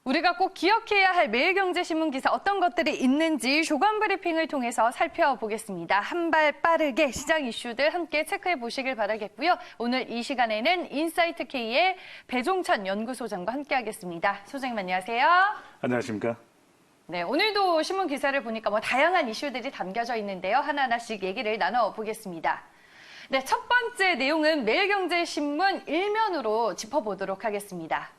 우리가 꼭 기억해야 할 매일경제신문 기사 어떤 것들이 있는지 조간 브리핑을 통해서 살펴보겠습니다. 한 발 빠르게 시장 이슈들 함께 체크해 보시길 바라겠고요. 오늘 이 시간에는 인사이트K의 배종찬 연구소장과 함께하겠습니다. 소장님 안녕하세요. 안녕하십니까? 네, 오늘도 신문 기사를 보니까 다양한 이슈들이 담겨져 있는데요. 하나하나씩 얘기를 나눠보겠습니다. 네, 첫 번째 내용은 매일경제신문 1면으로 짚어보도록 하겠습니다.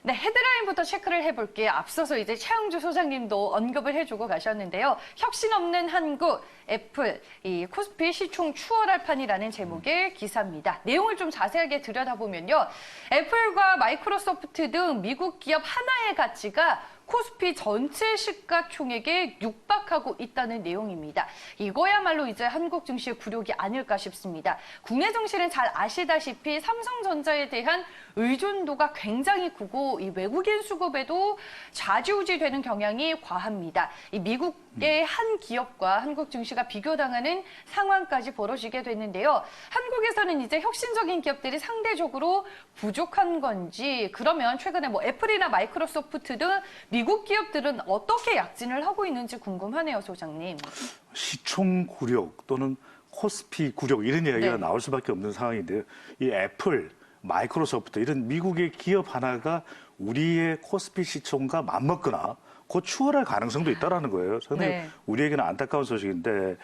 네, 헤드라인부터 체크를 해볼게요. 앞서서 이제 최영주 소장님도 언급을 해주고 가셨는데요. 혁신 없는 한국, 애플, 이 코스피 시총 추월할 판이라는 제목의 기사입니다. 내용을 좀 자세하게 들여다보면요. 애플과 마이크로소프트 등 미국 기업 하나의 가치가 코스피 전체 시가총액에 육박하고 있다는 내용입니다. 이거야말로 이제 한국 증시의 굴욕이 아닐까 싶습니다. 국내 증시는 잘 아시다시피 삼성전자에 대한 의존도가 굉장히 크고 이 외국인 수급에도 좌지우지되는 경향이 과합니다. 이 미국의 한 기업과 한국 증시가 비교당하는 상황까지 벌어지게 됐는데요. 한국에서는 이제 혁신적인 기업들이 상대적으로 부족한 건지, 그러면 최근에 애플이나 마이크로소프트 등 미국 기업들은 어떻게 약진을 하고 있는지 궁금하네요, 소장님. 시총 굴욕 또는 코스피 굴욕 이런 이야기가 나올 수밖에 없는 상황인데요. 이 애플, 마이크로소프트 이런 미국의 기업 하나가 우리의 코스피 시총과 맞먹거나 곧 추월할 가능성도 있다는 거예요. 상당히 우리에게는 안타까운 소식인데,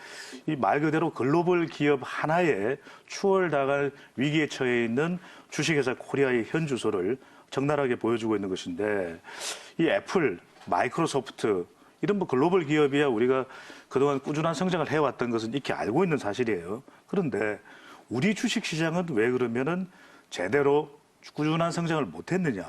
이 말 그대로 글로벌 기업 하나에 추월당할 위기에 처해 있는 주식회사 코리아의 현 주소를 적나라하게 보여주고 있는 것인데, 이 애플, 마이크로소프트 이런 글로벌 기업이야 우리가 그동안 꾸준한 성장을 해왔던 것은 익히 알고 있는 사실이에요. 그런데 우리 주식시장은 왜 그러면은 제대로 꾸준한 성장을 못했느냐.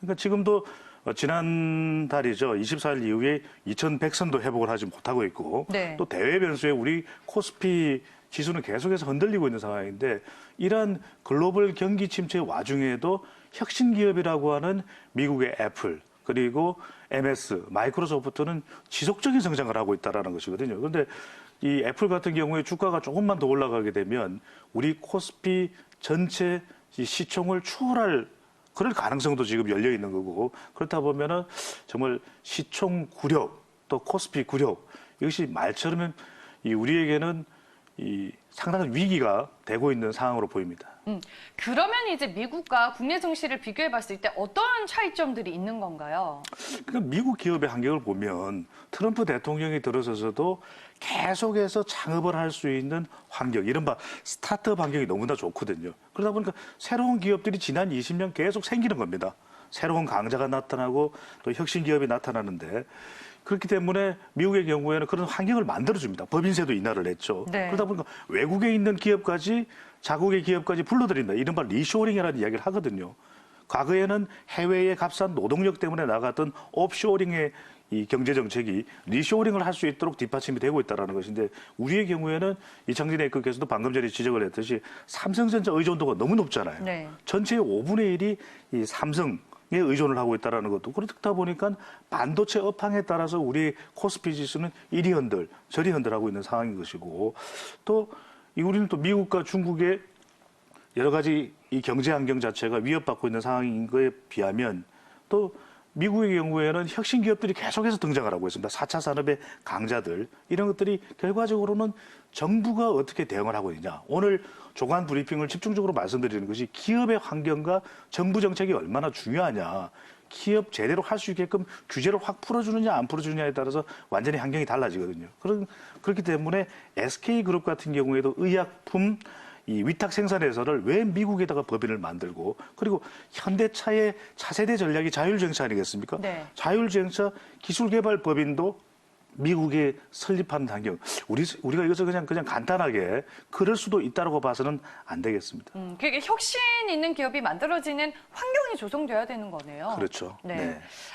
그러니까 지금도 지난달이죠. 24일 이후에 2100선도 회복을 하지 못하고 있고, 또 대외 변수에 우리 코스피 지수는 계속해서 흔들리고 있는 상황인데, 이러한 글로벌 경기 침체 와중에도 혁신 기업이라고 하는 미국의 애플, 그리고 MS, 마이크로소프트는 지속적인 성장을 하고 있다는 것이거든요. 그런데 이 애플 같은 경우에 주가가 조금만 더 올라가게 되면 우리 코스피 전체 시총을 추월할 그럴 가능성도 지금 열려 있는 거고, 그렇다 보면은 정말 시총 굴욕 또 코스피 굴욕, 이것이 말처럼 우리에게는 상당한 위기가 되고 있는 상황으로 보입니다. 그러면 이제 미국과 국내 증시를 비교해 봤을 때 어떤 차이점들이 있는 건가요? 그러니까 미국 기업의 환경을 보면 트럼프 대통령이 들어서서도 계속해서 창업을 할 수 있는 환경, 이른바 스타트업 환경이 너무나 좋거든요. 그러다 보니까 새로운 기업들이 지난 20년 계속 생기는 겁니다. 새로운 강자가 나타나고 또 혁신 기업이 나타나는데, 그렇기 때문에 미국의 경우에는 그런 환경을 만들어줍니다. 법인세도 인하를 했죠. 그러다 보니까 외국에 있는 기업까지, 자국의 기업까지 불러들인다. 이른바 리쇼어링이라는 이야기를 하거든요. 과거에는 해외의 값싼 노동력 때문에 나갔던 옵쇼어링의 이 경제 정책이 리쇼어링을 할 수 있도록 뒷받침이 되고 있다는 것인데, 우리의 경우에는 이창진 앵커께서도 방금 전에 지적을 했듯이 삼성전자 의존도가 너무 높잖아요. 전체의 5분의 1이 이 삼성에 의존을 하고 있다는 것도, 그렇다 보니까 반도체 업황에 따라서 우리 코스피 지수는 이리 흔들 저리 흔들하고 있는 상황인 것이고, 또 우리는 또 미국과 중국의 여러 가지 이 경제 환경 자체가 위협받고 있는 상황인 거에 비하면, 또 미국의 경우에는 혁신 기업들이 계속해서 등장을 하고 있습니다. 4차 산업의 강자들, 이런 것들이 결과적으로는 정부가 어떻게 대응을 하고 있느냐. 오늘 조간 브리핑을 집중적으로 말씀드리는 것이 기업의 환경과 정부 정책이 얼마나 중요하냐. 기업 제대로 할 수 있게끔 규제를 확 풀어주느냐 안 풀어주느냐에 따라서 완전히 환경이 달라지거든요. 그렇기 때문에 SK그룹 같은 경우에도 의약품 이 위탁 생산회사를 왜 미국에다가 법인을 만들고, 그리고 현대차의 차세대 전략이 자율주행차 아니겠습니까? 자율주행차 기술개발법인도 미국에 설립하는 환경, 우리가 이것을 그냥 간단하게 그럴 수도 있다고 봐서는 안 되겠습니다. 그게 혁신 있는 기업이 만들어지는 환경이 조성돼야 되는 거네요. 그렇죠.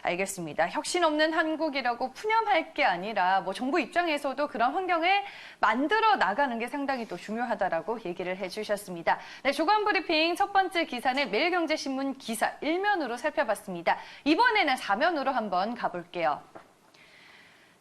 알겠습니다. 혁신 없는 한국이라고 푸념할 게 아니라 정부 입장에서도 그런 환경을 만들어 나가는 게 상당히 또 중요하다라고 얘기를 해주셨습니다. 네, 조간 브리핑 첫 번째 기사는 매일경제신문 기사 1면으로 살펴봤습니다. 이번에는 4면으로 한번 가볼게요.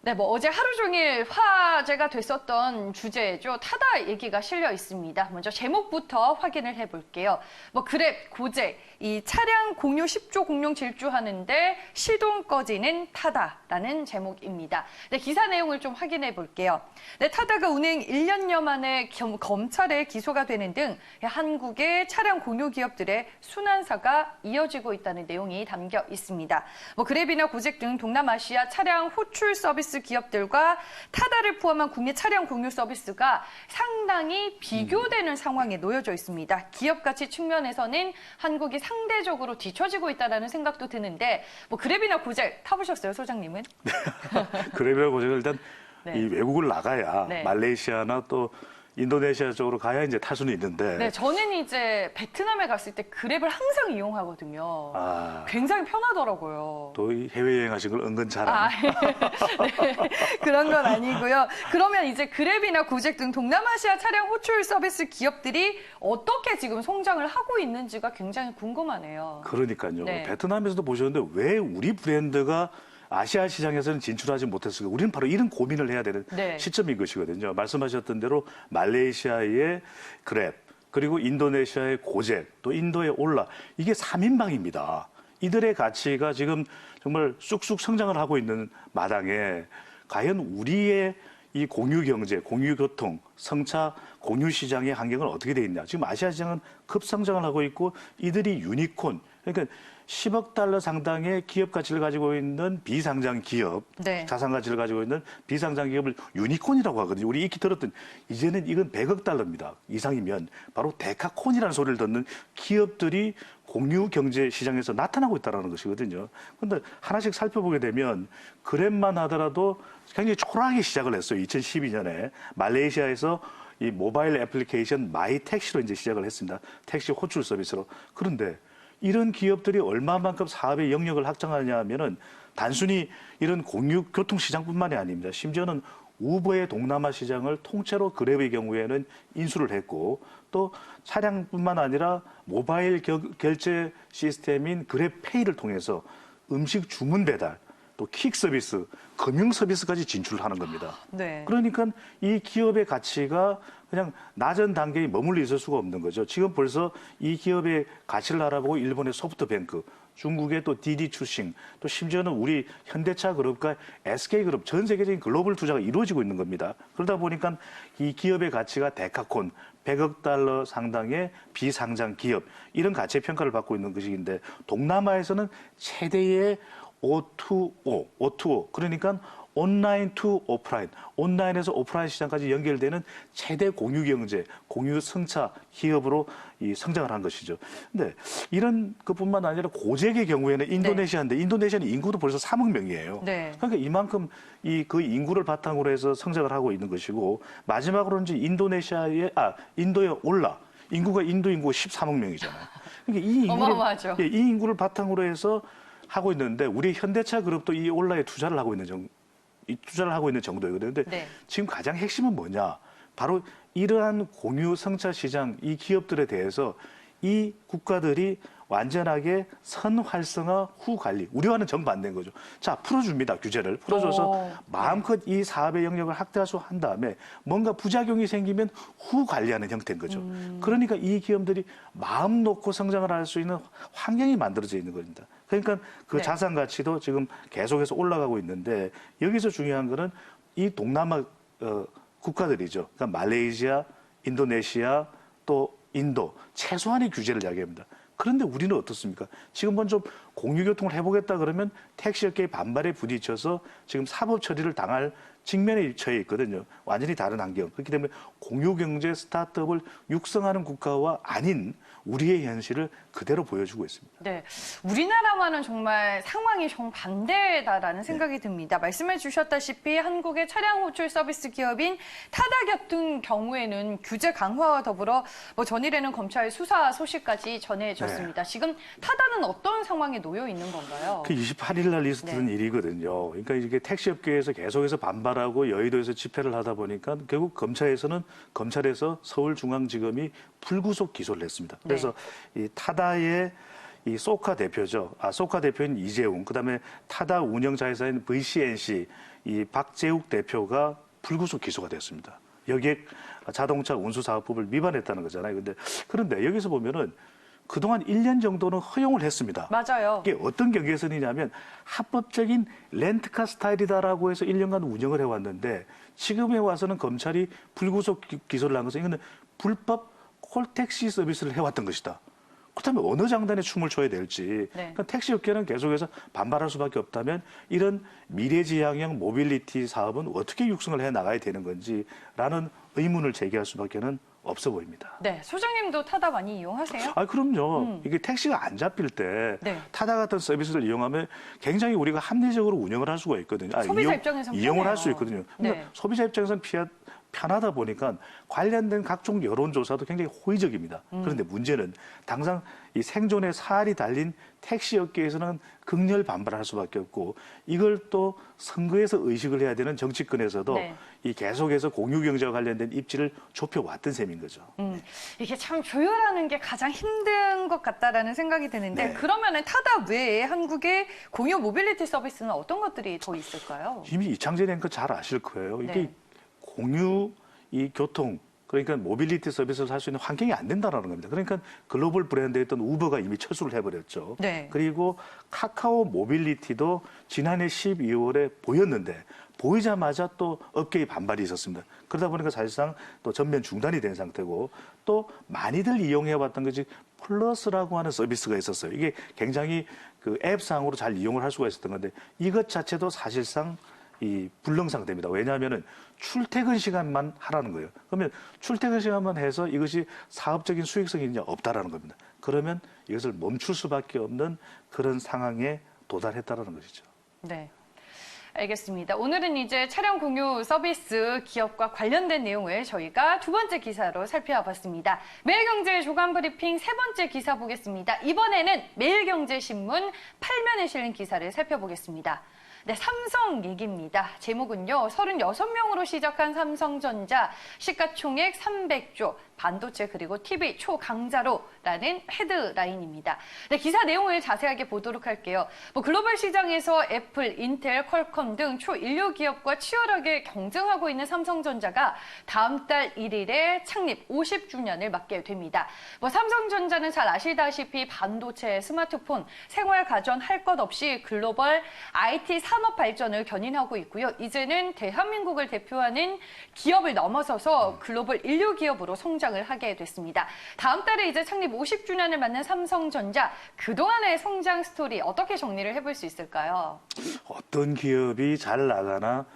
네, 뭐 어제 하루 종일 화제가 됐었던 주제죠. 타다 얘기가 실려 있습니다. 먼저 제목부터 확인을 해볼게요. 뭐 그랩, 고잭, 이 차량 공유 10조 공룡 질주하는데 시동 꺼지는 타다라는 제목입니다. 네, 기사 내용을 좀 확인해 볼게요. 네, 타다가 운행 1년여 만에 검찰에 기소가 되는 등 한국의 차량 공유 기업들의 순환사가 이어지고 있다는 내용이 담겨 있습니다. 뭐 그랩이나 고잭 등 동남아시아 차량 호출 서비스 기업들과 타다를 포함한 국내 차량 공유 서비스가 상당히 비교되는 상황에 놓여져 있습니다. 기업 가치 측면에서는 한국이 상대적으로 뒤처지고 있다는 생각도 드는데 뭐 그랩이나 고잭 타보셨어요, 소장님은? 그랩이나 고잭을 일단 네. 이 외국을 나가야 네. 말레이시아나 또 인도네시아 쪽으로 가야 이제 탈 수는 있는데 네, 저는 이제 베트남에 갔을 때 그랩을 항상 이용하거든요. 아, 굉장히 편하더라고요. 또 이 해외여행 하신 걸 은근 잘하네. 아, 네, 그런 건 아니고요. 그러면 이제 그랩이나 고잭 등 동남아시아 차량 호출 서비스 기업들이 어떻게 지금 성장을 하고 있는지가 굉장히 궁금하네요. 그러니까요. 네. 베트남에서도 보셨는데 왜 우리 브랜드가 아시아 시장에서는 진출하지 못했을까? 우리는 바로 이런 고민을 해야 되는 네. 시점인 것이거든요. 말씀하셨던 대로 말레이시아의 그랩, 그리고 인도네시아의 고잭, 또 인도의 올라, 이게 3인방입니다. 이들의 가치가 지금 정말 쑥쑥 성장을 하고 있는 마당에 과연 우리의 이 공유 경제, 공유 교통, 성차 공유 시장의 환경은 어떻게 돼 있냐? 지금 아시아 시장은 급성장을 하고 있고 이들이 유니콘, 그러니까 10억 달러 상당의 기업 가치를 가지고 있는 비상장 기업, 네. 자산 가치를 가지고 있는 비상장 기업을 유니콘이라고 하거든요. 우리 익히 들었던 이제는 이건 100억 달러입니다. 이상이면 바로 데카콘이라는 소리를 듣는 기업들이 공유 경제 시장에서 나타나고 있다는 것이거든요. 그런데 하나씩 살펴보게 되면 그랩만 하더라도 굉장히 초라하게 시작을 했어요. 2012년에 말레이시아에서 이 모바일 애플리케이션 마이 택시로 이제 시작을 했습니다. 택시 호출 서비스로. 그런데 이런 기업들이 얼마만큼 사업의 영역을 확장하냐 하면은 단순히 이런 공유 교통 시장뿐만이 아닙니다. 심지어는 우버의 동남아 시장을 통째로 그랩의 경우에는 인수를 했고 또 차량뿐만 아니라 모바일 결제 시스템인 그랩페이를 통해서 음식 주문 배달, 또 킥 서비스, 금융 서비스까지 진출을 하는 겁니다. 네. 그러니까 이 기업의 가치가 그냥 낮은 단계에 머물러 있을 수가 없는 거죠. 지금 벌써 이 기업의 가치를 알아보고 일본의 소프트뱅크, 중국의 또 디디추싱, 또 심지어는 우리 현대차 그룹과 SK그룹 전 세계적인 글로벌 투자가 이루어지고 있는 겁니다. 그러다 보니까 이 기업의 가치가 데카콘, 100억 달러 상당의 비상장 기업, 이런 가치 평가를 받고 있는 것인데 동남아에서는 최대의 O2O, 그러니까 온라인 투 오프라인, 온라인에서 오프라인 시장까지 연결되는 최대 공유 경제, 공유 성차 기업으로 이 성장을 한 것이죠. 근데 이런 것뿐만 아니라 고잭의 경우에는 인도네시아인데 인도네시아는 인구도 벌써 3억 명이에요. 네. 그러니까 이만큼 그 인구를 바탕으로 해서 성장을 하고 있는 것이고 마지막으로 이제 인도의 올라, 인구가 인도 인구가 13억 명이잖아요. 그러니까 어마어마하죠. 이 인구를 바탕으로 해서 하고 있는데 우리 현대차 그룹도 이 올라에 투자를 하고 있는 정도이거든요. 근데 네. 지금 가장 핵심은 뭐냐? 바로 이러한 공유 성차 시장 이 기업들에 대해서 이 국가들이 완전하게 선활성화 후 관리, 우리와는 정반대인 거죠. 자, 풀어줍니다. 규제를. 풀어줘서 마음껏 이 사업의 영역을 확대할 수 한 다음에 뭔가 부작용이 생기면 후 관리하는 형태인 거죠. 그러니까 이 기업들이 마음 놓고 성장을 할 수 있는 환경이 만들어져 있는 겁니다. 그러니까 그 네. 자산 가치도 지금 계속해서 올라가고 있는데 여기서 중요한 거는 이 동남아 국가들이죠. 그러니까 말레이시아, 인도네시아, 또 인도 최소한의 규제를 이야기합니다. 그런데 우리는 어떻습니까? 지금 먼저 공유교통을 해보겠다 그러면 택시업계의 반발에 부딪혀서 지금 사법 처리를 당할 직면에 처해 있거든요. 완전히 다른 환경. 그렇기 때문에 공유경제 스타트업을 육성하는 국가와 아닌 우리의 현실을 그대로 보여주고 있습니다. 네, 우리나라와는 정말 상황이 정반대다라는 생각이 듭니다. 말씀해 주셨다시피 한국의 차량 호출 서비스 기업인 타다 같은 경우에는 규제 강화와 더불어 뭐 전일에는 검찰 수사 소식까지 전해졌습니다. 지금 타다는 어떤 상황에 놓여 있는 건가요? 그 28일 날 있었던 일이거든요. 그러니까 이게 택시업계에서 계속해서 반발하고 여의도에서 집회를 하다 보니까 결국 검찰에서 서울중앙지검이 불구속 기소를 했습니다. 그래서 이 타다의 이 소카 대표죠. 소카 대표인 이재용, 그다음에 타다 운영자회사인 VCNC 이 박재욱 대표가 불구속 기소가 됐습니다. 여기에 자동차 운수사업법을 위반했다는 거잖아요. 그런데 여기서 보면은 그동안 1년 정도는 허용을 했습니다. 맞아요. 이게 어떤 경계선이냐면 합법적인 렌트카 스타일이다라고 해서 1년간 운영을 해왔는데 지금에 와서는 검찰이 불구속 기소를 한 것은 이거는 불법 콜택시 서비스를 해왔던 것이다. 그렇다면 어느 장단에 춤을 춰야 될지. 네. 그러니까 택시업계는 계속해서 반발할 수밖에 없다면 이런 미래지향형 모빌리티 사업은 어떻게 육성을 해 나가야 되는 건지라는 의문을 제기할 수밖에는 없어 보입니다. 네, 소장님도 타다 많이 이용하세요? 그럼요. 이게 택시가 안 잡힐 때 네. 타다 같은 서비스를 이용하면 굉장히 우리가 합리적으로 운영을 할 수가 있거든요. 소비자 입장에서는 이용을 할 편해요. 수 있거든요. 그러니까 네. 소비자 입장에서는 편하다 보니까 관련된 각종 여론조사도 굉장히 호의적입니다. 그런데 문제는 당장 이 생존의 살이 달린 택시업계에서는 극렬 반발할 수밖에 없고 이걸 또 선거에서 의식을 해야 되는 정치권에서도 네. 이 계속해서 공유경제와 관련된 입지를 좁혀왔던 셈인 거죠. 이게 참 조율하는 게 가장 힘든 것 같다라는 생각이 드는데 네. 그러면은 타다 외에 한국의 공유 모빌리티 서비스는 어떤 것들이 더 있을까요? 이미 이창재 앵커 잘 아실 거예요. 이게 네. 공유 이 교통 그러니까 모빌리티 서비스를 할 수 있는 환경이 안 된다는 겁니다. 그러니까 글로벌 브랜드였던 우버가 이미 철수를 해버렸죠. 네. 그리고 카카오 모빌리티도 지난해 12월에 보였는데 보이자마자 또 업계의 반발이 있었습니다. 그러다 보니까 사실상 또 전면 중단이 된 상태고 또 많이들 이용해왔던 것이 플러스라고 하는 서비스가 있었어요. 이게 굉장히 그 앱상으로 잘 이용을 할 수가 있었던 건데 이것 자체도 사실상 이 불능상태입니다. 왜냐하면은 출퇴근 시간만 하라는 거예요. 그러면 출퇴근 시간만 해서 이것이 사업적인 수익성이 이제 없다라는 겁니다. 그러면 이것을 멈출 수밖에 없는 그런 상황에 도달했다라는 것이죠. 네. 알겠습니다. 오늘은 이제 차량 공유 서비스 기업과 관련된 내용을 저희가 두 번째 기사로 살펴봤습니다. 매일경제 조간 브리핑 세 번째 기사 보겠습니다. 이번에는 매일경제신문 8면에 실린 기사를 살펴보겠습니다. 네, 삼성 얘기입니다. 제목은요, 36명으로 시작한 삼성전자 시가총액 300조, 반도체 그리고 TV 초강자로라는 헤드라인입니다. 네, 기사 내용을 자세하게 보도록 할게요. 글로벌 시장에서 애플, 인텔, 퀄컴 등 초일류 기업과 치열하게 경쟁하고 있는 삼성전자가 다음 달 1일에 창립 50주년을 맞게 됩니다. 삼성전자는 잘 아시다시피 반도체, 스마트폰, 생활 가전 할 것 없이 글로벌 IT 산업 발전을 견인하고 있고요. 이제는 대한민국을 대표하는 기업을 넘어서서 글로벌 인류 기업으로 성장을 하게 됐습니다. 다음 달에 이제 창립 50주년을 맞는 삼성전자, 그동안의 성장 스토리 어떻게 정리를 해볼 수 있을까요? 어떤 기업이 잘 나가나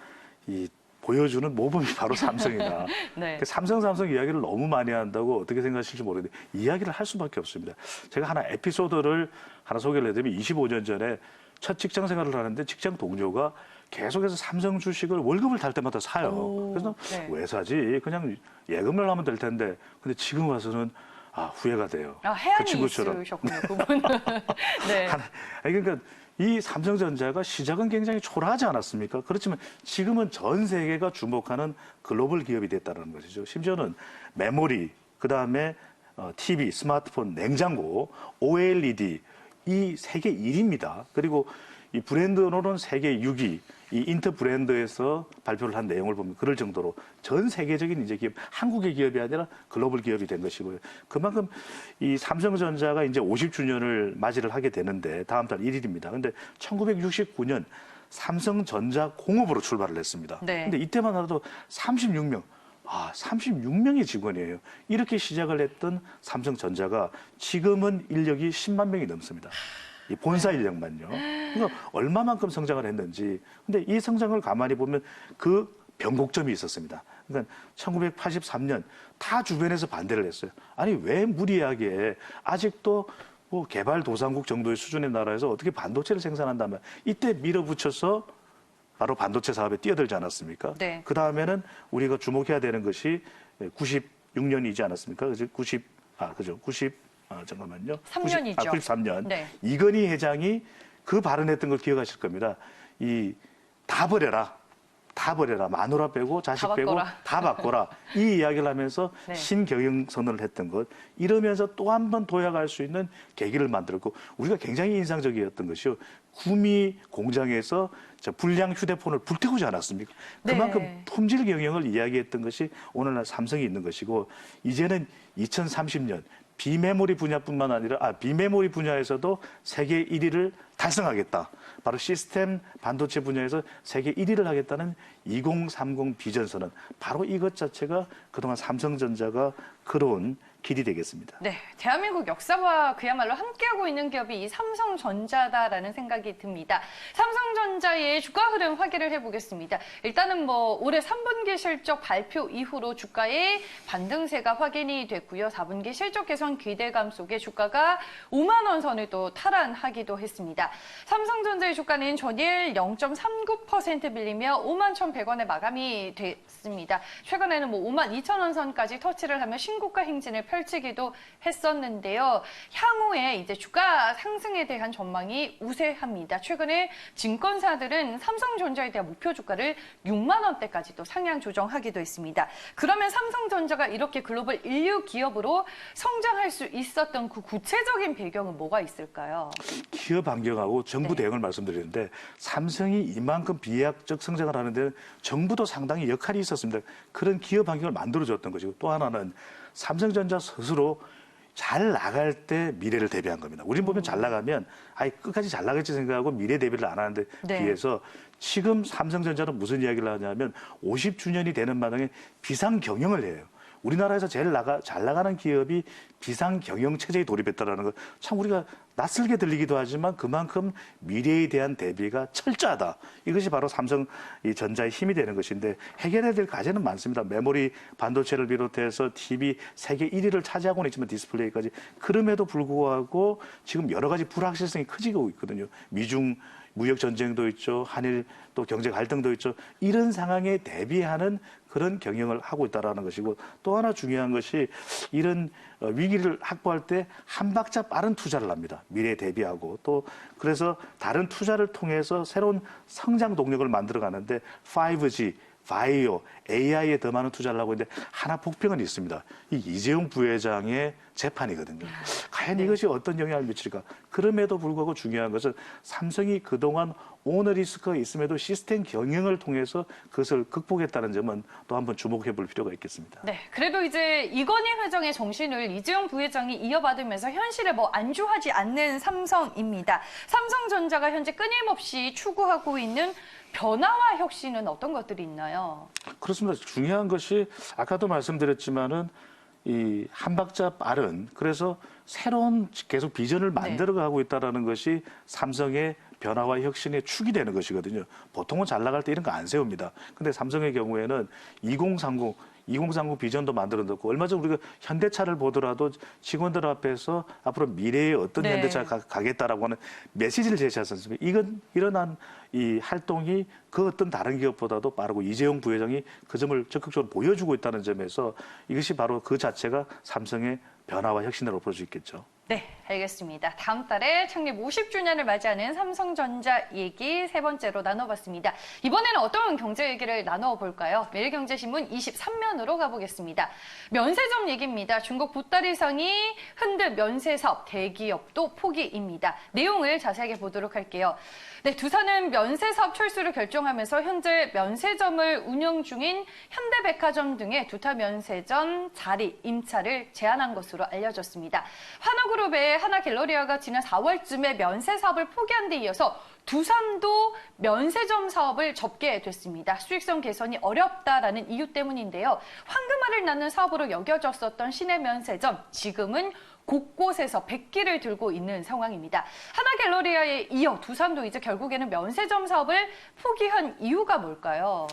보여주는 모범이 바로 삼성이다. 네. 삼성 이야기를 너무 많이 한다고 어떻게 생각하실지 모르겠는데 이야기를 할 수밖에 없습니다. 제가 하나 에피소드를 하나 소개를 해드리면 25년 전에 첫 직장 생활을 하는데 직장 동료가 계속해서 삼성 주식을 월급을 달 때마다 사요. 그래서 네. 왜 사지? 그냥 예금을 하면 될 텐데. 근데 지금 와서는 후회가 돼요. 해안이 있으셨군요, 그분은. 네. 그러니까 이 삼성전자가 시작은 굉장히 초라하지 않았습니까? 그렇지만 지금은 전 세계가 주목하는 글로벌 기업이 됐다는 것이죠. 심지어는 메모리, 그다음에 TV, 스마트폰, 냉장고, OLED 이 세계 1위입니다. 그리고 이 브랜드로는 세계 6위, 이 인터 브랜드에서 발표를 한 내용을 보면 그럴 정도로 전 세계적인 이제 기업, 한국의 기업이 아니라 글로벌 기업이 된 것이고요. 그만큼 이 삼성전자가 이제 50주년을 맞이를 하게 되는데 다음 달 1일입니다. 근데 1969년 삼성전자 공업으로 출발을 했습니다. 네. 근데 이때만 하더라도 36명. 36명의 직원이에요. 이렇게 시작을 했던 삼성전자가 지금은 인력이 10만 명이 넘습니다. 이 본사 인력만요. 그러니까 얼마만큼 성장을 했는지. 근데 이 성장을 가만히 보면 그 변곡점이 있었습니다. 그러니까 1983년 다 주변에서 반대를 했어요. 아니 왜 무리하게 아직도 개발도상국 정도의 수준의 나라에서 어떻게 반도체를 생산한다면 이때 밀어붙여서 바로 반도체 사업에 뛰어들지 않았습니까? 네. 그 다음에는 우리가 주목해야 되는 것이 96년이지 않았습니까? 그죠? 3년이죠. 93년. 네. 이건희 회장이 그 발언했던 걸 기억하실 겁니다. 다 버려라. 다 버려라. 마누라 빼고 자식 다 빼고 바꿔라. 다 바꿔라. 이 이야기를 하면서 네. 신경영 선언을 했던 것. 이러면서 또 한 번 도약할 수 있는 계기를 만들었고 우리가 굉장히 인상적이었던 것이요. 구미 공장에서 불량 휴대폰을 불태우지 않았습니까? 그만큼 네. 품질 경영을 이야기했던 것이 오늘날 삼성이 있는 것이고 이제는 2030년 비메모리 분야뿐만 아니라 비메모리 분야에서도 세계 1위를 달성하겠다. 바로 시스템 반도체 분야에서 세계 1위를 하겠다는 2030 비전선언. 바로 이것 자체가 그동안 삼성전자가 걸어온 길이 되겠습니다. 네, 대한민국 역사와 그야말로 함께하고 있는 기업이 이 삼성전자다라는 생각이 듭니다. 삼성전자의 주가 흐름 확인을 해보겠습니다. 일단은 올해 3분기 실적 발표 이후로 주가의 반등세가 확인이 됐고요. 4분기 실적 개선 기대감 속에 주가가 5만 원 선을 또 탈환하기도 했습니다. 삼성전자의 주가는 전일 0.39% 밀리며 5만 1,100원에 마감이 됐습니다. 최근에는 5만 2천 원 선까지 터치를 하며 신고가 행진을 펼치기도 했었는데요. 향후에 이제 주가 상승에 대한 전망이 우세합니다. 최근에 증권사들은 삼성전자에 대한 목표 주가를 6만 원대까지 또 상향 조정하기도 했습니다. 그러면 삼성전자가 이렇게 글로벌 인류 기업으로 성장할 수 있었던 그 구체적인 배경은 뭐가 있을까요? 기업 환경하고 정부 네. 대응을 말씀드리는데 삼성이 이만큼 비약적 성장을 하는데 정부도 상당히 역할이 있었습니다. 그런 기업 환경을 만들어줬던 것이고 또 하나는 삼성전자 스스로 잘 나갈 때 미래를 대비한 겁니다. 우린 보면 잘 나가면 끝까지 잘 나갈지 생각하고 미래 대비를 안 하는데 네. 비해서 지금 삼성전자는 무슨 이야기를 하냐면 50주년이 되는 마당에 비상 경영을 해요. 우리나라에서 제일 잘 나가는 기업이 비상 경영 체제에 돌입했다라는 것 참 우리가 낯설게 들리기도 하지만 그만큼 미래에 대한 대비가 철저하다. 이것이 바로 삼성전자의 힘이 되는 것인데 해결해야 될 과제는 많습니다. 메모리 반도체를 비롯해서 TV 세계 1위를 차지하고는 있지만 디스플레이까지 그럼에도 불구하고 지금 여러 가지 불확실성이 커지고 있거든요. 미중 무역 전쟁도 있죠. 한일 또 경제 갈등도 있죠. 이런 상황에 대비하는 그런 경영을 하고 있다는 것이고 또 하나 중요한 것이 이런 위기를 확보할 때 한 박자 빠른 투자를 합니다. 미래에 대비하고 또 그래서 다른 투자를 통해서 새로운 성장 동력을 만들어 가는데 5G, 바이오, AI에 더 많은 투자를 하고 있는데 하나 복병은 있습니다. 이 이재용 부회장의 재판이거든요. 과연 이것이 어떤 영향을 미칠까? 그럼에도 불구하고 중요한 것은 삼성이 그동안 오너리스크가 있음에도 시스템 경영을 통해서 그것을 극복했다는 점은 또 한번 주목해 볼 필요가 있겠습니다. 네, 그래도 이제 이건희 회장의 정신을 이재용 부회장이 이어받으면서 현실에 안주하지 않는 삼성입니다. 삼성전자가 현재 끊임없이 추구하고 있는 변화와 혁신은 어떤 것들이 있나요? 그렇습니다. 중요한 것이 아까도 말씀드렸지만은 이 한 박자 빠른 그래서 새로운 계속 비전을 만들어가고 있다는 것이 삼성의 변화와 혁신의 축이 되는 것이거든요. 보통은 잘 나갈 때 이런 거 안 세웁니다. 근데 삼성의 경우에는 2030 비전도 만들어놓고 얼마 전 우리가 현대차를 보더라도 직원들 앞에서 앞으로 미래에 어떤 네. 현대차가 가겠다라고 하는 메시지를 제시하지 않습니까? 일어난 이 활동이 그 어떤 다른 기업보다도 빠르고 이재용 부회장이 그 점을 적극적으로 보여주고 있다는 점에서 이것이 바로 그 자체가 삼성의 변화와 혁신으로 볼 수 있겠죠. 네, 알겠습니다. 다음 달에 창립 50주년을 맞이하는 삼성전자 얘기 세 번째로 나눠봤습니다. 이번에는 어떤 경제 얘기를 나눠볼까요? 매일경제신문 23면으로 가보겠습니다. 면세점 얘기입니다. 중국 보따리상이 흔든 면세사업 대기업도 포기입니다. 내용을 자세하게 보도록 할게요. 네, 두산은 면세사업 철수를 결정하면서 현재 면세점을 운영 중인 현대백화점 등의 두타 면세점 자리 임차를 제한한 것으로 알려졌습니다. 하나그룹의 하나갤러리아가 지난 4월쯤에 면세 사업을 포기한 데 이어서 두산도 면세점 사업을 접게 됐습니다. 수익성 개선이 어렵다라는 이유 때문인데요. 황금알을 낳는 사업으로 여겨졌었던 시내 면세점, 지금은 곳곳에서 백기를 들고 있는 상황입니다. 하나갤러리아에 이어 두산도 이제 결국에는 면세점 사업을 포기한 이유가 뭘까요?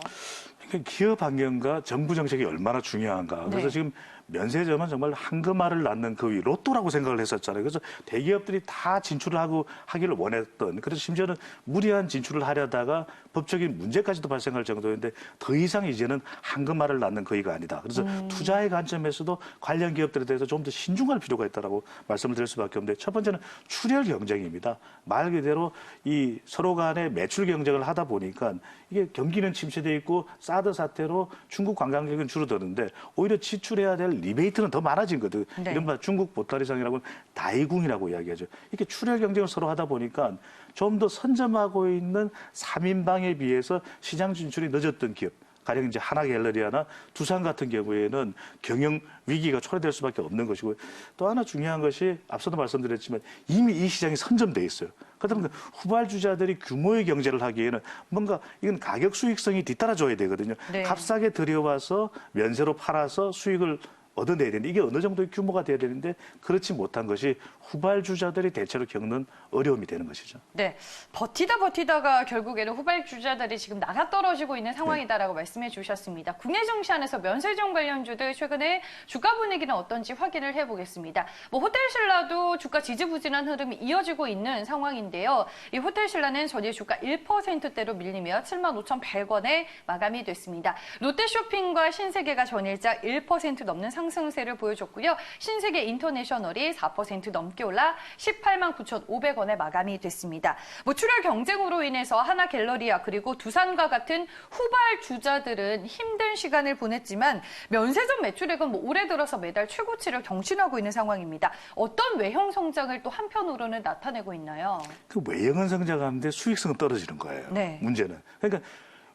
그러니까 기업 환경과 정부 정책이 얼마나 중요한가. 그래서 네. 지금 면세점은 정말 황금알을 낳는 그 로또라고 생각을 했었잖아요. 그래서 대기업들이 다 진출을 하기를 원했던, 그래서 심지어는 무리한 진출을 하려다가 법적인 문제까지도 발생할 정도인데 더 이상 이제는 황금알을 낳는 거의가 아니다. 그래서 투자의 관점에서도 관련 기업들에 대해서 좀 더 신중할 필요가 있다라고 말씀을 드릴 수밖에 없는데, 첫 번째는 출혈 경쟁입니다. 말 그대로 이 서로 간의 매출 경쟁을 하다 보니까 이게 경기는 침체돼 있고 사드 사태로 중국 관광객은 줄어드는데 오히려 지출해야 될 리베이트는 더 많아진 거든. 네. 이른바 중국 보따리상이라고는 다이궁이라고 이야기하죠. 이렇게 출혈 경쟁을 서로 하다 보니까 좀 더 선점하고 있는 3인방에 비해서 시장 진출이 늦었던 기업, 가령 이제 하나갤러리아나 두산 같은 경우에는 경영 위기가 초래될 수밖에 없는 것이고, 또 하나 중요한 것이 앞서도 말씀드렸지만 이미 이 시장이 선점돼 있어요. 그러다 보니까 후발주자들이 규모의 경제를 하기에는 뭔가 이건 가격 수익성이 뒤따라줘야 되거든요. 네. 값싸게 들여와서 면세로 팔아서 수익을 얻어내야 되는데 이게 어느 정도의 규모가 돼야 되는데 그렇지 못한 것이 후발주자들이 대체로 겪는 어려움이 되는 것이죠. 네, 버티다가 결국에는 후발주자들이 지금 나가 떨어지고 있는 상황이다라고 말씀해 주셨습니다. 국내 증시 안에서 면세점 관련주들 최근에 주가 분위기는 어떤지 확인을 해보겠습니다. 호텔신라도 주가 지지부진한 흐름이 이어지고 있는 상황인데요. 이 호텔신라는 전일 주가 1%대로 밀리며 75,100원에 마감이 됐습니다. 롯데쇼핑과 신세계가 전일자 1% 넘는 상승세를 보여줬고요. 신세계 인터내셔널이 4% 넘게 올라 189,500원에 마감이 됐습니다. 출혈 경쟁으로 인해서 하나갤러리아 그리고 두산과 같은 후발주자들은 힘든 시간을 보냈지만 면세점 매출액은 올해 들어서 매달 최고치를 경신하고 있는 상황입니다. 어떤 외형 성장을 또 한편으로는 나타내고 있나요? 그 외형은 성장하는데 수익성은 떨어지는 거예요. 네. 문제는. 그러니까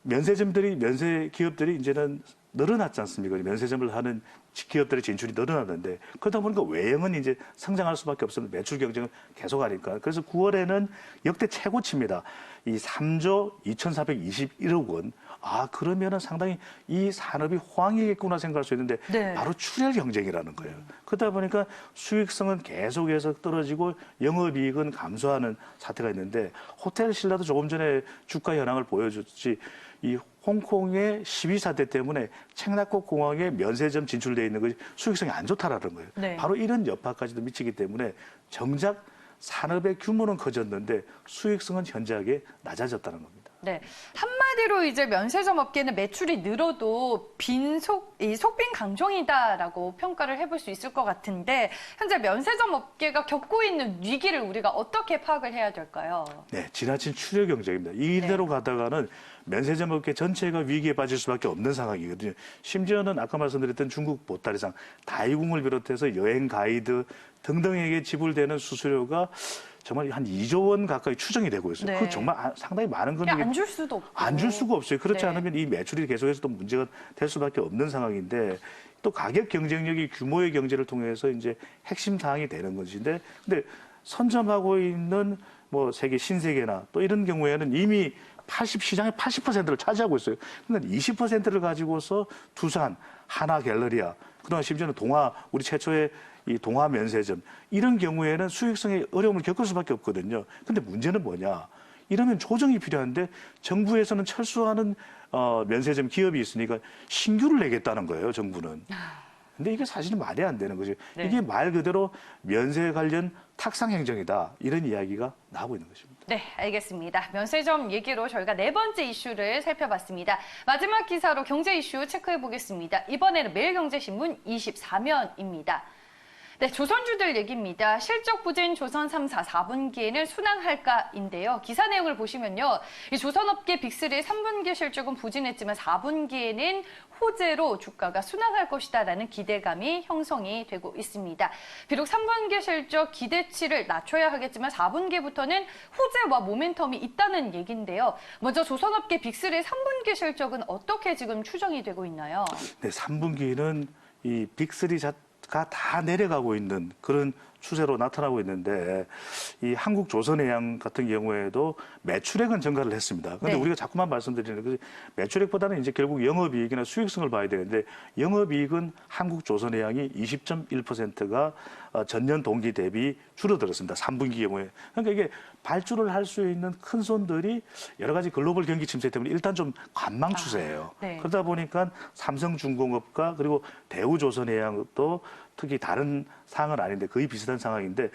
면세 기업들이 이제는 늘어났지 않습니까? 면세점을 하는 기업들의 진출이 늘어났는데 그러다 보니까 외형은 이제 성장할 수밖에 없습니다. 매출 경쟁을 계속하니까. 그래서 9월에는 역대 최고치입니다. 이 3조 2,421억 원. 아, 그러면은 상당히 이 산업이 호황이겠구나 생각할 수 있는데 네. 바로 출혈 경쟁이라는 거예요. 그러다 보니까 수익성은 계속해서 떨어지고 영업이익은 감소하는 사태가 있는데 호텔신라도 조금 전에 주가 현황을 보여줬지 이 홍콩의 12사태 때문에 챈라코 공항에 면세점 진출되어 있는 것이 수익성이 안 좋다라는 거예요. 네. 바로 이런 여파까지도 미치기 때문에 정작 산업의 규모는 커졌는데 수익성은 현저하게 낮아졌다는 겁니다. 네. 한마디로 이제 면세점 업계는 매출이 늘어도 속빈 강정이다라고 평가를 해볼 수 있을 것 같은데 현재 면세점 업계가 겪고 있는 위기를 우리가 어떻게 파악을 해야 될까요? 네, 지나친 출혈 경쟁입니다. 이대로 가다가는 면세점 업계 전체가 위기에 빠질 수밖에 없는 상황이거든요. 심지어는 아까 말씀드렸던 중국 보따리상, 다이궁을 비롯해서 여행 가이드 등등에게 지불되는 수수료가 정말 한 2조 원 가까이 추정이 되고 있어요. 네. 그 정말 상당히 많은 금액이 안 줄 수도 없고. 안 줄 수가 없어요. 그렇지 네. 않으면 이 매출이 계속해서 또 문제가 될 수밖에 없는 상황인데 또 가격 경쟁력이 규모의 경제를 통해서 이제 핵심 사항이 되는 것인데 근데 선점하고 있는 세계 신세계나 또 이런 경우에는 이미 시장의 80%를 차지하고 있어요. 그러니까 20%를 가지고서 두산, 하나갤러리아, 그동안 심지어는 우리 최초의 이 동화 면세점 이런 경우에는 수익성의 어려움을 겪을 수밖에 없거든요. 근데 문제는 뭐냐? 이러면 조정이 필요한데 정부에서는 철수하는 면세점 기업이 있으니까 신규를 내겠다는 거예요, 정부는. 근데 이게 사실은 말이 안 되는 거죠. 네. 이게 말 그대로 면세 관련 탁상 행정이다. 이런 이야기가 나오고 있는 것입니다. 네, 알겠습니다. 면세점 얘기로 저희가 네 번째 이슈를 살펴봤습니다. 마지막 기사로 경제 이슈 체크해 보겠습니다. 이번에는 매일경제신문 24면입니다. 네, 조선주들 얘기입니다. 실적 부진 조선 3사 4분기에는 순항할까인데요. 기사 내용을 보시면요. 이 조선업계 빅3의 3분기 실적은 부진했지만 4분기에는 호재로 주가가 순항할 것이다라는 기대감이 형성이 되고 있습니다. 비록 3분기 실적 기대치를 낮춰야 하겠지만 4분기부터는 호재와 모멘텀이 있다는 얘기인데요. 먼저 조선업계 빅3의 3분기 실적은 어떻게 지금 추정이 되고 있나요? 네, 3분기는 이 빅3 가 다 내려가고 있는 그런 추세로 나타나고 있는데 이 한국조선해양 같은 경우에도 매출액은 증가를 했습니다. 그런데 네. 우리가 자꾸만 말씀드리는 것이 매출액보다는 이제 결국 영업이익이나 수익성을 봐야 되는데 영업이익은 한국조선해양이 20.1%가 전년 동기 대비 줄어들었습니다. 3분기 경우에. 그러니까 이게 발주를 할 수 있는 큰 손들이 여러 가지 글로벌 경기 침체 때문에 일단 좀 관망 추세예요. 네. 그러다 보니까 삼성중공업과 그리고 대우조선해양도 특히 다른 상황은 아닌데 거의 비슷한 상황인데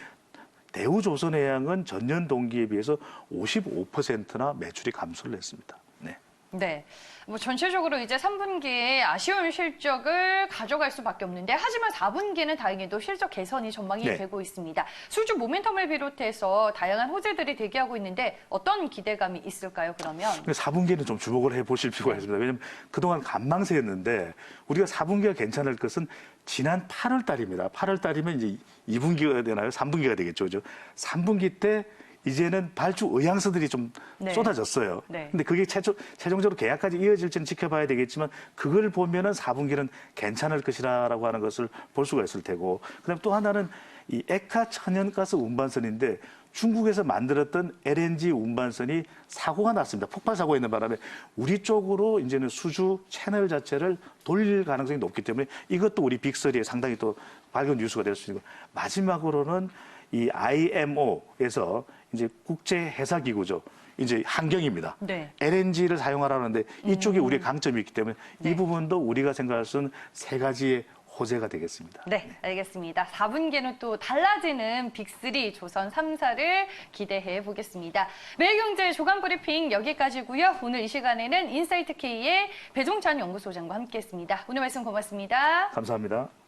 대우조선해양은 전년 동기에 비해서 55%나 매출이 감소를 했습니다. 네. 네. 뭐 전체적으로 이제 3분기에 아쉬운 실적을 가져갈 수밖에 없는데 하지만 4분기는 다행히도 실적 개선이 전망이 네. 되고 있습니다. 수주 모멘텀을 비롯해서 다양한 호재들이 대기하고 있는데 어떤 기대감이 있을까요, 그러면? 4분기는 좀 주목을 해보실 필요가 있습니다. 왜냐하면 그동안 관망세였는데 우리가 4분기가 괜찮을 것은 지난 8월 달입니다. 8월 달이면 이제 2분기가 되나요? 3분기가 되겠죠. 그죠? 3분기 때 이제는 발주 의향서들이 좀 네. 쏟아졌어요. 네. 근데 그게 최종적으로 계약까지 이어질지는 지켜봐야 되겠지만 그걸 보면은 4분기는 괜찮을 것이라고 하는 것을 볼 수가 있을 테고 그다음에 또 하나는 이 에카 천연가스 운반선인데 중국에서 만들었던 LNG 운반선이 사고가 났습니다. 폭발 사고가 있는 바람에 우리 쪽으로 이제는 수주 채널 자체를 돌릴 가능성이 높기 때문에 이것도 우리 빅3에 상당히 또 밝은 뉴스가 될 수 있고 마지막으로는 이 IMO에서 이제 국제 회사 기구죠. 이제 환경입니다. 네. LNG를 사용하라는데 이쪽에 우리의 강점이 있기 때문에 네. 이 부분도 우리가 생각할 수 있는 세 가지의 호재가 되겠습니다. 네, 알겠습니다. 4분기는 또 달라지는 빅3 조선 3사를 기대해 보겠습니다. 매일경제 조간 브리핑 여기까지고요. 오늘 이 시간에는 인사이트 K의 배종찬 연구소장과 함께했습니다. 오늘 말씀 고맙습니다. 감사합니다.